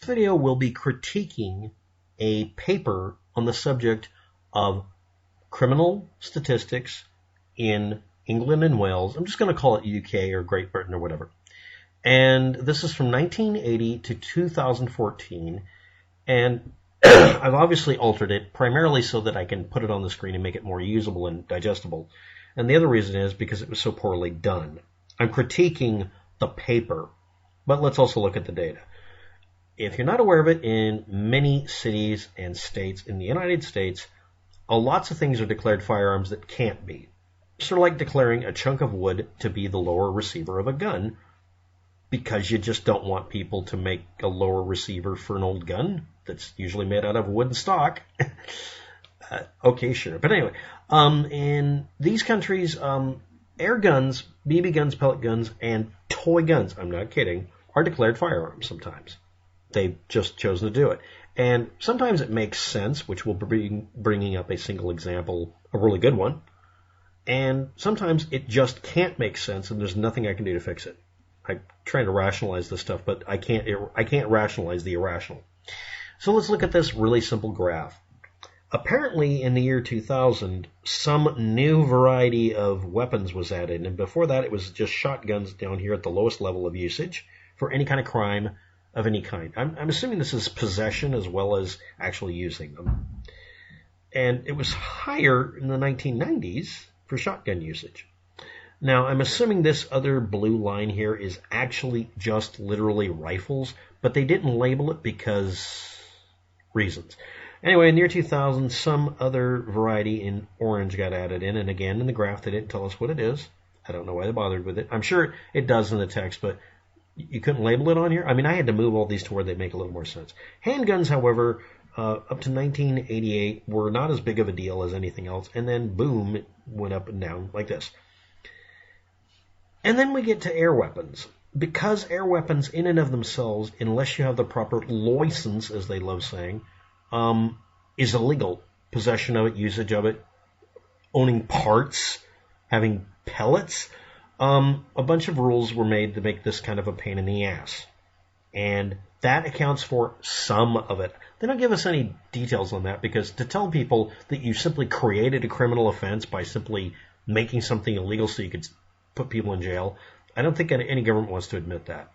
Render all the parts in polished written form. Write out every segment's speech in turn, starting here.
video we'll be critiquing a paper on the subject of criminal statistics in England and Wales. I'm just going to call it UK or Great Britain or whatever. And this is from 1980 to 2014. And I've obviously altered it primarily so that I can put it on the screen and make it more usable and digestible. And the other reason is because it was so poorly done. I'm critiquing the paper, but let's also look at the data. If you're not aware of it, in many cities and states in the United States, lots of things are declared firearms that can't be. Sort of like declaring a chunk of wood to be the lower receiver of a gun, because you just don't want people to make a lower receiver for an old gun that's usually made out of wood and stock. Okay, sure. But anyway, in these countries, air guns, BB guns, pellet guns, and toy guns, I'm not kidding, are declared firearms sometimes. They've just chosen to do it. And sometimes it makes sense, which we'll be bringing up a single example, a really good one. And sometimes it just can't make sense, and there's nothing I can do to fix it. I'm trying to rationalize this stuff, but I can't rationalize the irrational. So let's look at this really simple graph. Apparently, in the year 2000, some new variety of weapons was added, and before that it was just shotguns down here at the lowest level of usage for any kind of crime of any kind. I'm assuming this is possession as well as actually using them. And it was higher in the 1990s for shotgun usage. Now, I'm assuming this other blue line here is actually just literally rifles, but they didn't label it because reasons. Anyway, in the year 2000, some other variety in orange got added in, and again, in the graph, they didn't tell us what it is. I don't know why they bothered with it. I'm sure it does in the text, but you couldn't label it on here. I mean, I had to move all these to where they make a little more sense. Handguns, however, up to 1988 were not as big of a deal as anything else, and then boom, it went up and down like this. And then we get to air weapons. Because air weapons in and of themselves, unless you have the proper license, as they love saying, is illegal. Possession of it, usage of it, owning parts, having pellets. A bunch of rules were made to make this kind of a pain in the ass. And that accounts for some of it. They don't give us any details on that, because to tell people that you simply created a criminal offense by simply making something illegal so you could put people in jail, I don't think any government wants to admit that.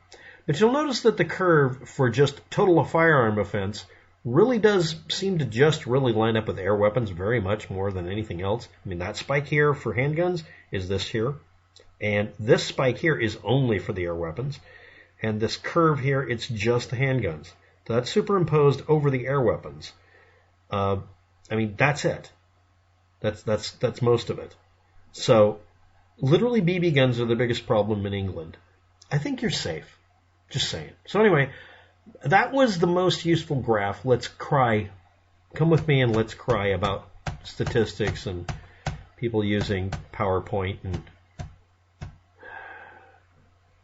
But you'll notice that the curve for just total firearm offense really does seem to just really line up with air weapons very much more than anything else. I mean, that spike here for handguns is this here. And this spike here is only for the air weapons. And this curve here, it's just the handguns. So that's superimposed over the air weapons. I mean, that's it. That's most of it. So, literally BB guns are the biggest problem in England. I think you're safe. Just saying. So anyway, that was the most useful graph. Let's cry. Come with me and let's cry about statistics and people using PowerPoint and...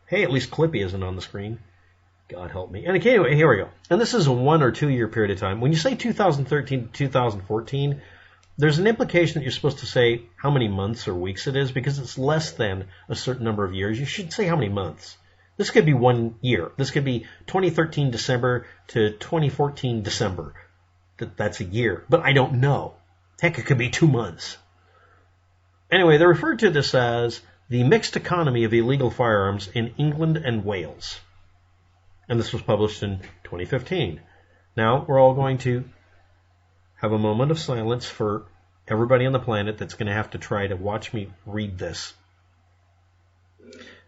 Hey, at least Clippy isn't on the screen. God help me. And okay, anyway, here we go. And this is a 1 or 2 year period of time. When you say 2013 to 2014, there's an implication that you're supposed to say how many months or weeks it is, because it's less than a certain number of years. You should say how many months. This could be 1 year. This could be 2013 December to 2014 December. That's a year. But I don't know. Heck, it could be 2 months. Anyway, they referred to this as the mixed economy of illegal firearms in England and Wales. And this was published in 2015. Now, we're all going to have a moment of silence for everybody on the planet that's going to have to try to watch me read this.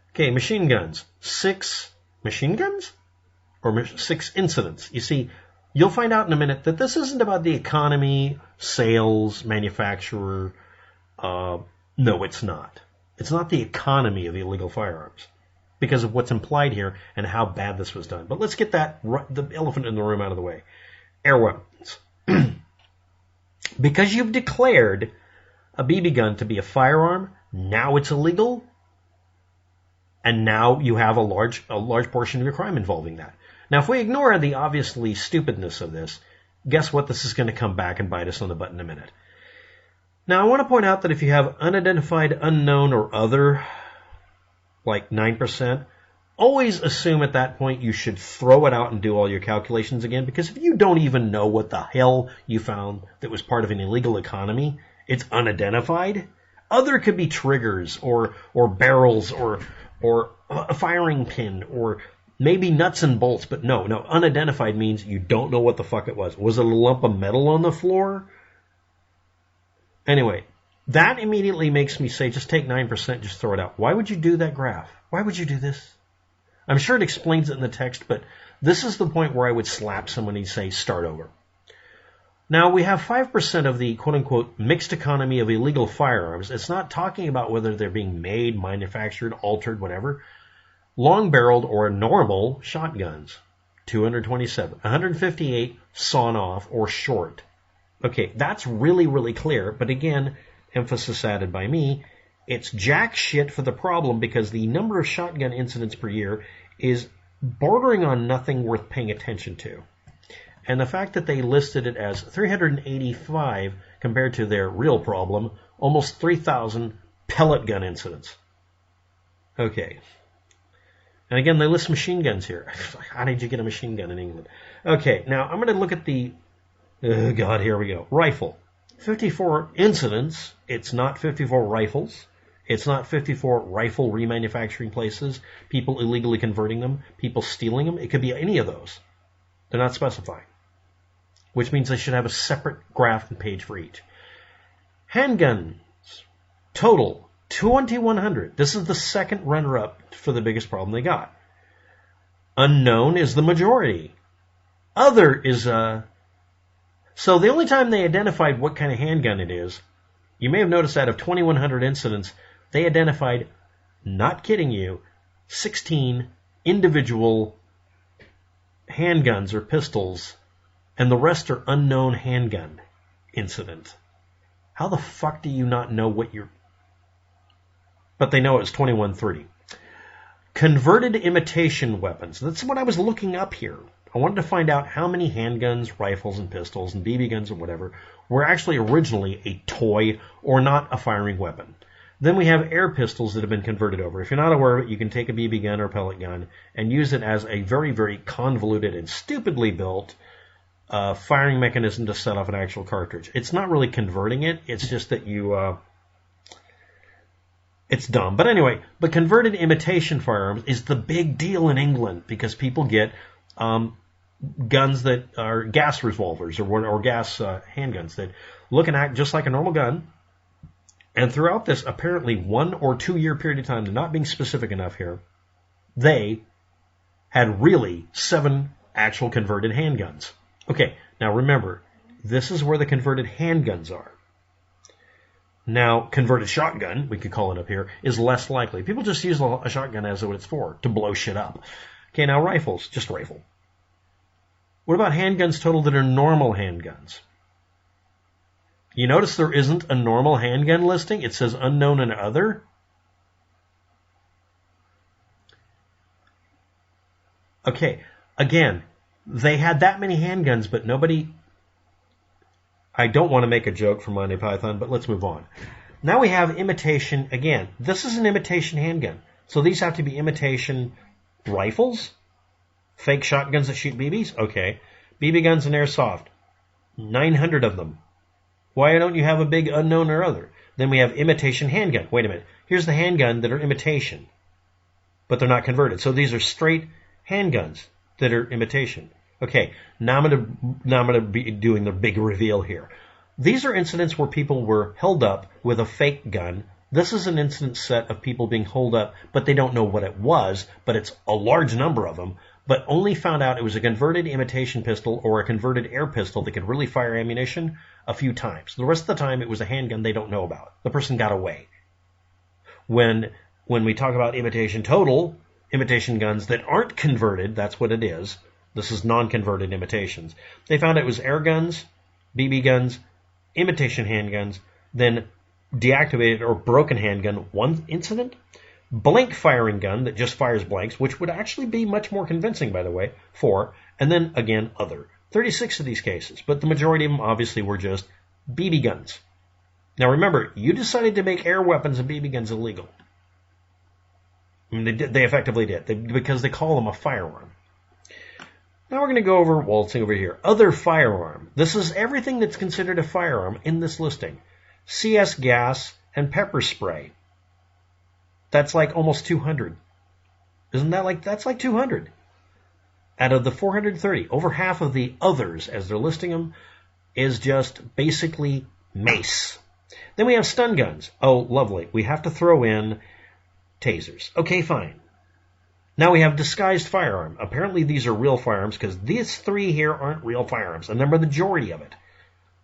Okay, machine guns. 6 machine guns? Or 6 incidents. You see, you'll find out in a minute that this isn't about the economy, sales, manufacturer. No, it's not. It's not the economy of illegal firearms, because of what's implied here and how bad this was done. But let's get the elephant in the room out of the way. Air weapons. Because you've declared a BB gun to be a firearm, now it's illegal, and now you have a large portion of your crime involving that. Now, if we ignore the obviously stupidness of this, guess what? This is going to come back and bite us on the butt in a minute. Now, I want to point out that if you have unidentified, unknown, or other, like 9%, always assume at that point you should throw it out and do all your calculations again, because if you don't even know what the hell you found that was part of an illegal economy, it's unidentified. Other could be triggers or barrels or a firing pin or maybe nuts and bolts, but no, unidentified means you don't know what the fuck it was. Was it a lump of metal on the floor? Anyway, that immediately makes me say, just take 9%, just throw it out. Why would you do that graph? Why would you do this? I'm sure it explains it in the text, but this is the point where I would slap someone and say, start over. Now, we have 5% of the quote-unquote mixed economy of illegal firearms. It's not talking about whether they're being made, manufactured, altered, whatever. Long-barreled or normal shotguns, 227. 158 sawn off or short. Okay, that's really, really clear, but again, emphasis added by me, it's jack shit for the problem because the number of shotgun incidents per year is bordering on nothing worth paying attention to. And the fact that they listed it as 385 compared to their real problem, almost 3,000 pellet gun incidents. Okay. And again, they list machine guns here. How did you get a machine gun in England? Okay, now I'm going to look at the, oh God, here we go. Rifle. 54 incidents. It's not 54 rifles. It's not 54 rifle remanufacturing places, people illegally converting them, people stealing them. It could be any of those. They're not specifying, which means they should have a separate graph and page for each. Handguns, total 2,100. This is the second runner-up for the biggest problem they got. Unknown is the majority. Other is so the only time they identified what kind of handgun it is, you may have noticed that of 2,100 incidents, they identified, not kidding you, 16 individual handguns or pistols, and the rest are unknown handgun incident. How the fuck do you not know what you're... But they know it's 2130. Converted imitation weapons. That's what I was looking up here. I wanted to find out how many handguns, rifles, and pistols, and BB guns, or whatever, were actually originally a toy or not a firing weapon. Then we have air pistols that have been converted over. If you're not aware of it, you can take a BB gun or pellet gun and use it as a very, very convoluted and stupidly built firing mechanism to set off an actual cartridge. It's not really converting it. It's just that you... it's dumb. But anyway, but converted imitation firearms is the big deal in England because people get guns that are gas revolvers or gas handguns that look and act just like a normal gun. And throughout this apparently 1 or 2 year period of time, they're not being specific enough here, they had really 7 actual converted handguns. Okay, now remember, this is where the converted handguns are. Now, converted shotgun, we could call it up here, is less likely. People just use a shotgun as what it's for, to blow shit up. Okay, now rifles, just rifle. What about handguns total that are normal handguns? You notice there isn't a normal handgun listing? It says unknown and other. Okay, again, they had that many handguns, but nobody... I don't want to make a joke for Monty Python, but let's move on. Now we have imitation. Again, this is an imitation handgun. So these have to be imitation rifles? Fake shotguns that shoot BBs? Okay. BB guns and airsoft. 900 of them. Why don't you have a big unknown or other? Then we have imitation handgun. Wait a minute. Here's the handgun that are imitation, but they're not converted. So these are straight handguns that are imitation. Okay, now I'm going to be doing the big reveal here. These are incidents where people were held up with a fake gun. This is an incident set of people being held up, but they don't know what it was, but it's a large number of them, but only found out it was a converted imitation pistol or a converted air pistol that could really fire ammunition a few times. The rest of the time, it was a handgun they don't know about. The person got away. When we talk about imitation total, imitation guns that aren't converted, that's what it is. This is non-converted imitations. They found it was air guns, BB guns, imitation handguns, then deactivated or broken handgun, one incident. Blank firing gun that just fires blanks, which would actually be much more convincing, by the way, 4. And then, again, other. 36 of these cases, but the majority of them obviously were just BB guns. Now remember, you decided to make air weapons and BB guns illegal. I mean, they effectively did, because they call them a firearm. Now we're going to go over, waltzing over here, other firearm. This is everything that's considered a firearm in this listing. CS gas and pepper spray. That's like almost 200. Isn't that like, that's like 200. Out of the 430, over half of the others, as they're listing them, is just basically mace. Then we have stun guns. Oh, lovely. We have to throw in tasers. Okay, fine. Now we have disguised firearm. Apparently these are real firearms because these three here aren't real firearms. And they're the majority of it.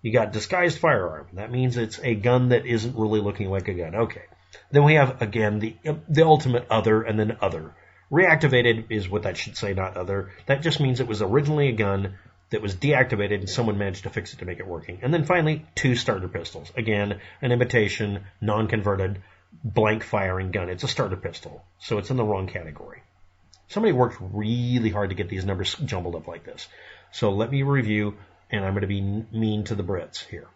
You got disguised firearm. That means it's a gun that isn't really looking like a gun. Okay. Then we have, again, the ultimate other and then other. Reactivated is what that should say, not other. That just means it was originally a gun that was deactivated and someone managed to fix it to make it working. And then finally, 2 starter pistols. Again, an imitation, non-converted, blank firing gun. It's a starter pistol, so it's in the wrong category. Somebody worked really hard to get these numbers jumbled up like this. So let me review, and I'm going to be mean to the Brits here.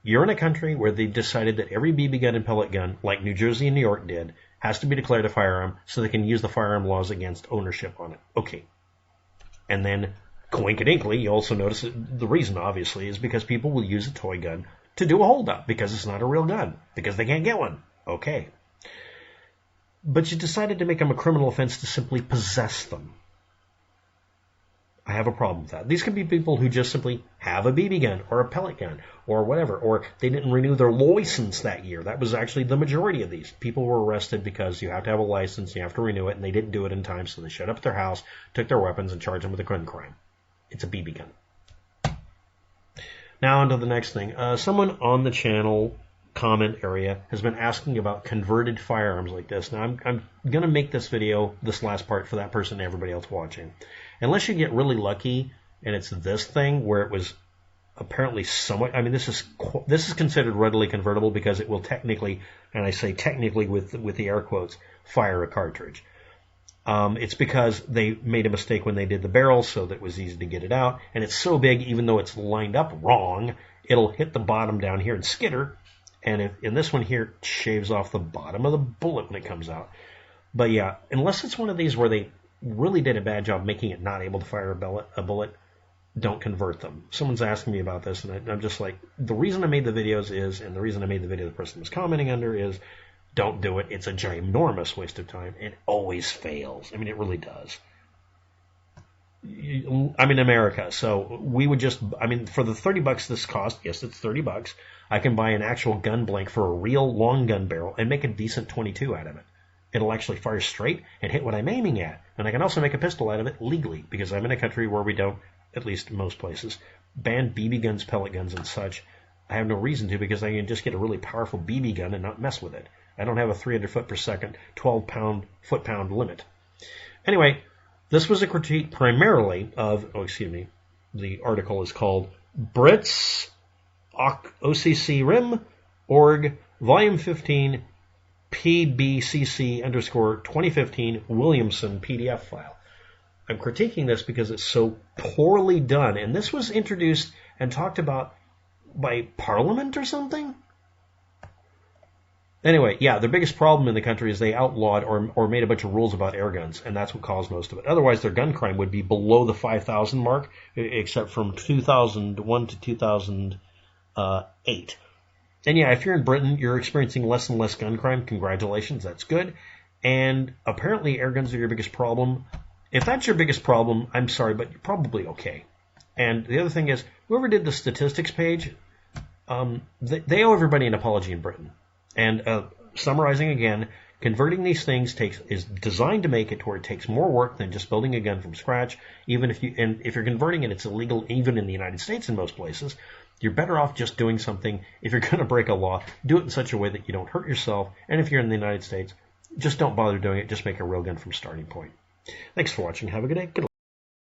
You're in a country where they've decided that every BB gun and pellet gun, like New Jersey and New York did, has to be declared a firearm so they can use the firearm laws against ownership on it. Okay. And then, coinkedinkly, you also notice that the reason, obviously, is because people will use a toy gun to do a holdup because it's not a real gun, because they can't get one. Okay. But you decided to make them a criminal offense to simply possess them. I have a problem with that. These can be people who just simply have a BB gun or a pellet gun or whatever, or they didn't renew their license that year. That was actually the majority of these. People were arrested because you have to have a license, you have to renew it, and they didn't do it in time, so they showed up at their house, took their weapons, and charged them with a gun crime. It's a BB gun. Now on to the next thing. Someone on the channel comment area has been asking about converted firearms like this. Now I'm going to make this video, this last part, for that person and everybody else watching. Unless you get really lucky and it's this thing where it was apparently somewhat, I mean, this is considered readily convertible because it will technically, and I say technically with the air quotes, fire a cartridge. It's because they made a mistake when they did the barrel, so that it was easy to get it out. And it's so big, even though it's lined up wrong, it'll hit the bottom down here and skitter. And in this one here, it shaves off the bottom of the bullet when it comes out. But yeah, unless it's one of these where they really did a bad job making it not able to fire a bullet, don't convert them. Someone's asking me about this, and I'm just like, the reason I made the videos is, and the reason I made the video the person was commenting under is, don't do it. It's a ginormous waste of time. It always fails. I mean, it really does. I'm in America, so we would just, I mean, for the $30 this cost, yes, it's $30, I can buy an actual gun blank for a real long gun barrel and make a decent 22 out of it. It'll actually fire straight and hit what I'm aiming at. And I can also make a pistol out of it legally, because I'm in a country where we don't, at least most places, ban BB guns, pellet guns, and such. I have no reason to, because I can just get a really powerful BB gun and not mess with it. I don't have a 300 foot per second, 12 foot-pound limit. Anyway, this was a critique primarily of, the article is called Brits OCC Rim Org Volume 15 PBCC_2015 Williamson PDF file. I'm critiquing this because it's so poorly done, and this was introduced and talked about by Parliament or something? Anyway, yeah, the biggest problem in the country is they outlawed or made a bunch of rules about air guns, and that's what caused most of it. Otherwise, their gun crime would be below the 5,000 mark, except from 2001 to 2008. And yeah, if you're in Britain, you're experiencing less and less gun crime. Congratulations, that's good. And apparently air guns are your biggest problem. If that's your biggest problem, I'm sorry, but you're probably okay. And the other thing is, whoever did the statistics page, they owe everybody an apology in Britain. And summarizing again, converting these things is designed to make it to where it takes more work than just building a gun from scratch. If you're converting it, it's illegal even in the United States in most places. You're better off just doing something. If you're going to break a law, do it in such a way that you don't hurt yourself. And if you're in the United States, just don't bother doing it. Just make a real gun from starting point. Thanks for watching. Have a good day. Good luck.